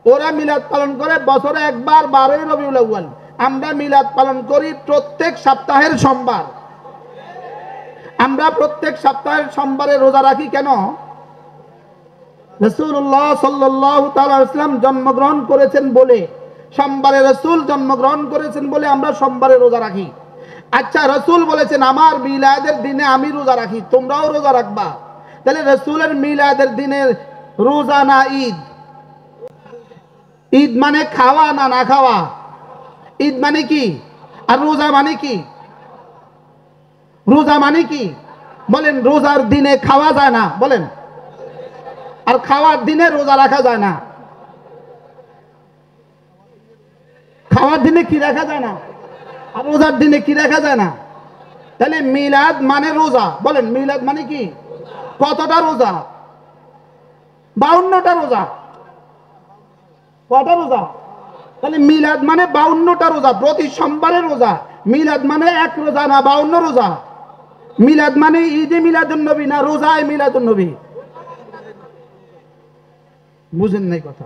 ওরা মিলাদ পালন করে বছরে একবার 12ই রবিউল আউয়াল। আমরা মিলাদ পালন করি প্রত্যেক সপ্তাহের সোমবার। আমরা প্রত্যেক সপ্তাহের সোমবারে রোজা রাখি কেন? রাসূলুল্লাহ সাল্লাল্লাহু তাআলা আলাইহি ওয়াসাল্লাম জন্মগ্রহণ করেছেন বলে, সোমবারে রাসূল জন্মগ্রহণ করেছেন বলে আমরা সোমবারে রোজা রাখি। আচ্ছা, রাসূল বলেছেন আমার মিলাদের দিনে আমি রোজা রাখি, তোমরাও রোজা রাখবা। তাহলে রাসূলের মিলাদের দিনে রোজা না ঈদ? ঈদ মানে খাওয়া না না খাওয়া? ঈদ মানে কি? আর রোজা মানে কি? রোজা মানে কি বলেন? রোজার দিনে খাওয়া যায় না বলেন, আর খাওয়ার দিনে রোজা রাখা যায় না। খাওয়ার দিনে কি রাখা যায় না, আর রোজার দিনে কি রাখা যায় না। তাহলে মিলাদ মানে রোজা। বলেন মিলাদ মানে কি? কতটা রোজা? 52টা রোজা। কটা রোজা? তাহলে মিলাদ মানে 52টা রোজা, প্রতি সোমবারে রোজা। মিলাদ মানে এক রোজা না 52 রোজা। মিলাদ মানে ঈদে মিলাদুন নবী না রোজায় মিলাদুন নবী? বুঝেন নাই কথা?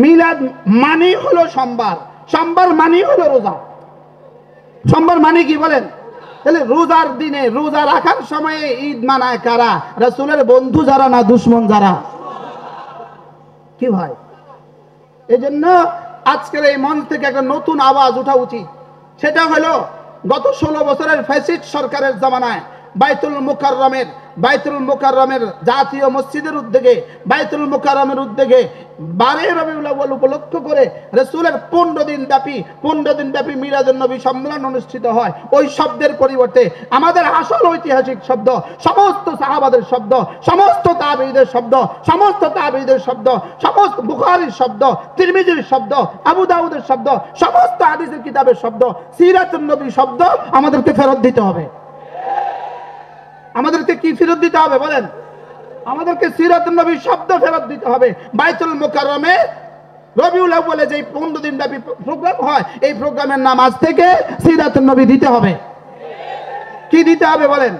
মিলাদ মানে হলো সোমবার, সোমবার মানে হলো রোজা। সোমবার মানে কি বলেন? তাহলে রোজার দিনে রোজা রাখার সময়ে ঈদ মানায় কারা? রাসূলের বন্ধু যারা না দুশমন যারা? কি ভাই, এজন্য আজকের এই মঞ্চ থেকে একটা নতুন আওয়াজ ওঠা উচিত। সেটা হলো গত 16 বছরের ফ্যাসিস্ট সরকারের জামানায় বাইতুল মুকাররমের জাতীয় মসজিদের উদ্যোগে, বাইতুল মুকাররমের উদ্যোগে 12 রবিউল আউয়াল উপলক্ষ করে রাসূলের 15 দিন ব্যাপী মিলাদুন নবী সম্মেলন অনুষ্ঠিত হয়। ওই শব্দের পরিবর্তে আমাদের আসল ঐতিহাসিক শব্দ, সমস্ত সাহাবাদের শব্দ, সমস্ত তাবেঈদের শব্দ, সমস্ত বুখারীর শব্দ, তিরমিজির শব্দ, আবু দাউদের শব্দ, সমস্ত হাদিসের কিতাবের শব্দ, সিরাতুন নবী শব্দ আমাদেরকে ফেরত দিতে হবে। আমাদেরকে কি ফেরত দিতে হবে বলেন? আমাদেরকে সিরাতুন নবী শব্দ ফেরত দিতে হবে। বাইতুল মুকাররমে রবিউল আউয়ালে যে 15 দিন ব্যাপী প্রোগ্রাম হয়, এই প্রোগ্রামের নাম আজ থেকে সিরাতুন নবী দিতে হবে। কি দিতে হবে বলেন?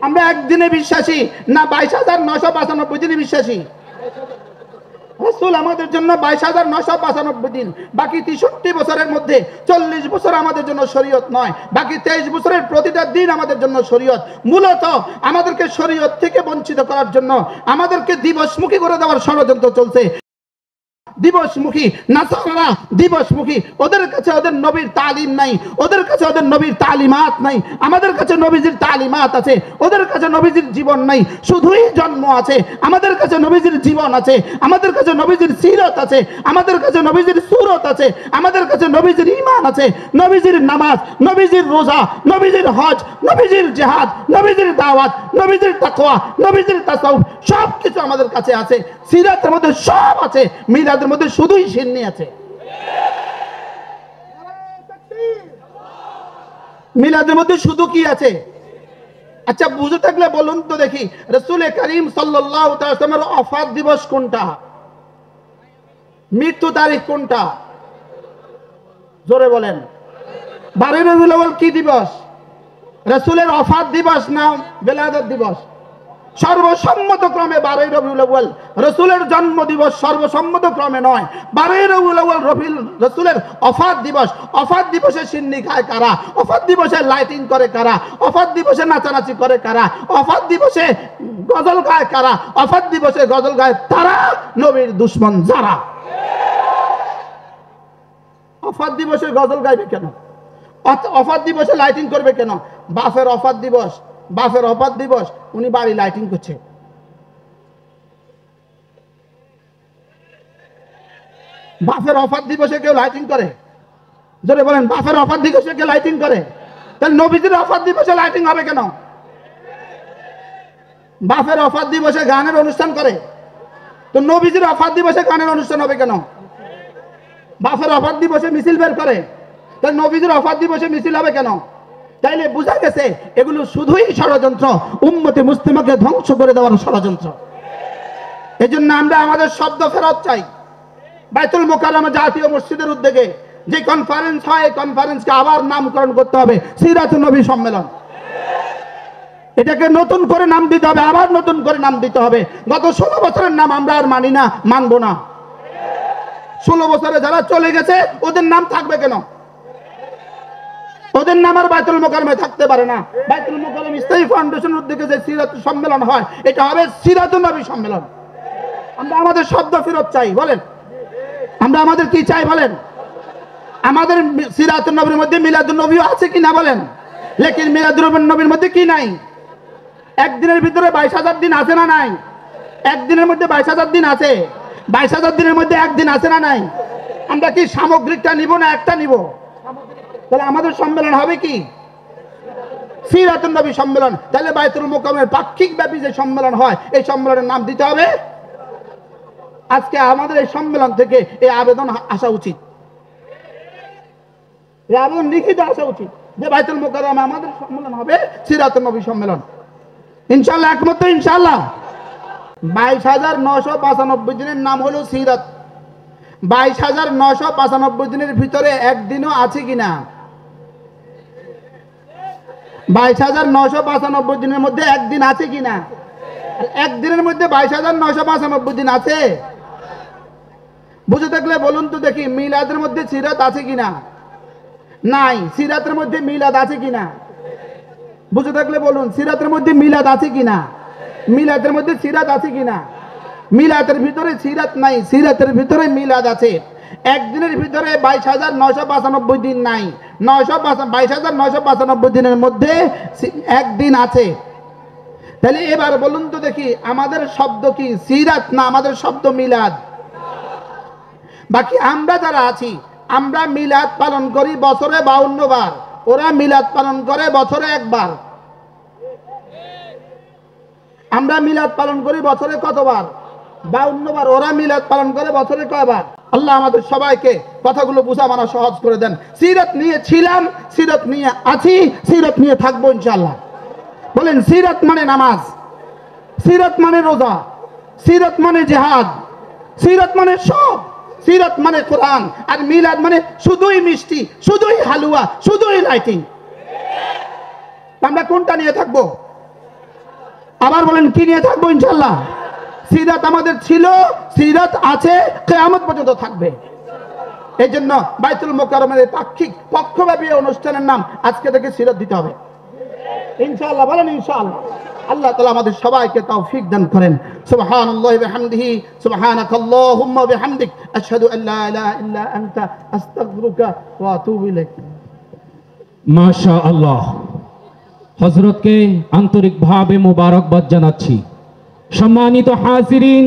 আমরা একদিনে বিশ্বাসী না 22,995 দিনে বিশ্বাসী? রাসূল আমাদের জন্য 22,995 দিন, বাকি 63 বছরের মধ্যে 40 বছর আমাদের জন্য শরীয়ত নয়, বাকি 23 বছরের প্রতিটা দিন আমাদের জন্য শরীয়ত। মূলত আমাদেরকে শরীয়ত থেকে বঞ্চিত করার জন্য আমাদেরকে দিবসমুখী করে দেওয়ার ষড়যন্ত্র চলছে। দিবসমুখী নাসারারা দিবসমুখী, ওদের কাছে ওদের নবীর তালিম নাই, ওদের কাছে ওদের নবীর তালিমাত নাই। আমাদের কাছে নবীজির তালিমাত আছে, ওদের কাছে নবীজির জীবন নাই, শুধুই জন্ম আছে। আমাদের কাছে নবীজির জীবন আছে, আমাদের কাছে নবীজির সিরত আছে, আমাদের কাছে নবীজির সুরত আছে, আমাদের কাছে নবীজির ঈমান আছে, নবীজির নামাজ, নবীজির রোজা, নবীজির হজ, নবীজির জিহাদ, নবীজির দাওয়াত, নবীজির তাকওয়া, নবীজির তাসাউফ, সব কিছু আমাদের কাছে আছে। সিরাতের মধ্যে সব আছে, মিলাদের মধ্যে শুধুই সিন্নি আছে। মিলাদের মধ্যে শুধু কি আছে? আচ্ছা বুঝে থাকলে বলুন তো দেখি, রাসূল করিম সাল্লাল্লাহু তাআলা ওয়াসাল্লামের ওফাত দিবস কোনটা? মৃত্যু তারিখ কোনটা? জোরে বলেন। 12 রবিউল আউয়াল কি দিবস? রাসূলের ওফাত দিবস না বেলাদত দিবস? সর্বসম্মত ক্রমে 12 রবিউল আউয়াল। রাসূলের জন্ম দিবস সর্বসম্মত ক্রমে নয়, 12 রবিউল আউয়াল রাসূলের ওফাত দিবস। ওফাত দিবসে সিন্নি খায় কারা? ওফাত দিবসে লাইটিং করে কারা? ওফাত দিবসে নাচানাচি করে কারা? ওফাত দিবসে গজল গায় কারা? ওফাত দিবসে গজল গায় তারা নবীর দুশমন যারা। ওফাত দিবসে গজল গাইবে কেন? ওফাত দিবসে লাইটিং করবে কেন? বাপের ওফাত দিবস, বাপের ওফাত দিবস, উনি বাড়ি লাইটিং করছে। বাপের ওফাত দিবসে কেউ লাইটিং করে? জোরে বলেন। বাপের ওফাত দিবসে কেউ লাইটিং করে? তাহলে নবীজির ওফাত দিবসে লাইটিং হবে কেন? বাপের ওফাত দিবসে গানের অনুষ্ঠান করে, তো নবীজির ওফাত দিবসে গানের অনুষ্ঠান হবে কেন? বাপের ওফাত দিবসে মিছিল বের করে, তাহলে নবীজির ওফাত দিবসে মিছিল হবে কেন? তাইলে বোঝা গেছে এগুলো শুধুই ষড়যন্ত্র, উম্মতে মুসলিমাকে ধ্বংস করে দেওয়ার ষড়যন্ত্র। এজন্য আমরা আমাদের শব্দ ফেরত চাই। বাইতুল মুকাররমে জাতীয় মসজিদের উদ্যোগে যে কনফারেন্স হয়, এই কনফারেন্সকে আবার নামকরণ করতে হবে সিরাতুন নবী সম্মেলন। এটাকে নতুন করে নাম দিতে হবে, আবার নতুন করে নাম দিতে হবে। গত 16 বছরের নাম আমরা আর মানি না, মানবো না। 16 বছরে যারা চলে গেছে ওদের নাম থাকবে কেন? ওদের নাম আর বাইতুল মোকাররমে থাকতে পারে না। বাইতুল মোকাররম ইসলামী ফাউন্ডেশনের উদ্যোগে যে সিরাত সম্মেলন হয়, এটা হবে সিরাতুন নবী সম্মেলন। আমরা আমাদের শব্দ ফেরত চাই, বলেন আমরা আমাদের কি চাই বলেন? আমাদের সিরাতুন নবীর মধ্যে মিলাদুন নবীও আছে কি না বলেন? লেকিন মিলাদুন নবীর মধ্যে কি নাই? একদিনের ভিতরে 22,000 দিন আছে না নাই? একদিনের মধ্যে 22,000 দিন আছে। 22,000 দিনের মধ্যে একদিন আছে না নাই? আমরা কি সামগ্রিকটা নিব না একটা নিব? তাহলে আমাদের সম্মেলন হবে কি? সিরাতুন নবী সম্মেলন। তাহলে বাইতুল মোকাররমের পাক্ষিক ব্যাপী যে সম্মেলন হয়, এই সম্মেলনের নাম দিতে হবে। আজকে আমাদের এই সম্মেলন থেকে এই আবেদন আসা উচিত, এই আবেদন লিখিত আসা উচিত যে বাইতুল মোকাররমে আমাদের সম্মেলন হবে সিরাতুন নবী সম্মেলন। ইনশাআল্লাহ, একমত তো ইনশাআল্লাহ? 22,995 দিনের নাম হলো সিরাত। 22,995 দিনের ভিতরে একদিনও আছে কিনা? 22,995 দিনের মধ্যে একদিন আছে কিনা? একদিনের মধ্যে 22,995 দিন আছে? বুঝে থাকলে বলুন তো দেখি, মিলাদের মধ্যে সিরাত আছে কিনা? নাই। সিরাতের মধ্যে মিলাদ আছে কিনা? বুঝে থাকলে বলুন, সিরাতের মধ্যে মিলাদ আছে কিনা? মিলাদের মধ্যে সিরাত আছে কিনা? মিলাদের ভিতরে সিরাত নাই, সিরাতের ভিতরে মিলাদ আছে। একদিনের ভিতরে 22,995 দিন নাই, 22,995 দিনের মধ্যে একদিন আছে। তাহলে এবার বলুন তো দেখি, আমাদের শব্দ কি সিরাত না আমাদের শব্দ মিলাদ? বাকি আমরা যারা আছি, আমরা মিলাদ পালন করি বছরে 52 বার, ওরা মিলাদ পালন করে বছরে একবার। আমরা মিলাদ পালন করি বছরে কতবার? 52 বার। ওরা মিলাদ পালন করে বছরে কয়বার? আল্লাহ আমাদের সবাইকে কথাগুলো বুঝা মানা সহজ করে দেন। সিরাত নিয়ে ছিলাম, সিরাত নিয়ে আছি, সিরাত নিয়ে থাকবো ইনশাআল্লাহ। বলেন, সিরাত মানে নামাজ, সিরাত মানে রোজা, সিরাত মানে জিহাদ, সিরাত মানে সব, সিরাত মানে কোরআন। আর মিলাদ মানে শুধুই মিষ্টি, শুধুই হালুয়া, শুধুই লাইটিং। আমরা কোনটা নিয়ে থাকবো? আবার বলেন, কি নিয়ে থাকবো ইনশাআল্লাহ? সিরাত আমাদের ছিল, সিরাত আছে, কিয়ামত পর্যন্ত থাকবে। এই জন্য বাইতুল মোকাররমের পাক্ষিক পক্ষব্যাপী অনুষ্ঠানের নাম আজকে থেকে সিরাত দিতে হবে ইনশাআল্লাহ। বলেন ইনশাআল্লাহ। আল্লাহ তাআলা আমাদের সবাইকে তৌফিক দান করেন। সুবহানাল্লাহি ওয়া বিহামদিহি, সুবহানাকাল্লাহুম্মা ওয়া বিহামদিক, আশহাদু আল্লা ইলাহা ইল্লা আনতা, আস্তাগফিরুকা ওয়া আতুবু ইলাইক। মাশাআল্লাহ, হযরতকে আন্তরিকভাবে মোবারকবাদ জানাচ্ছি। সম্মানিত হাজিরিন,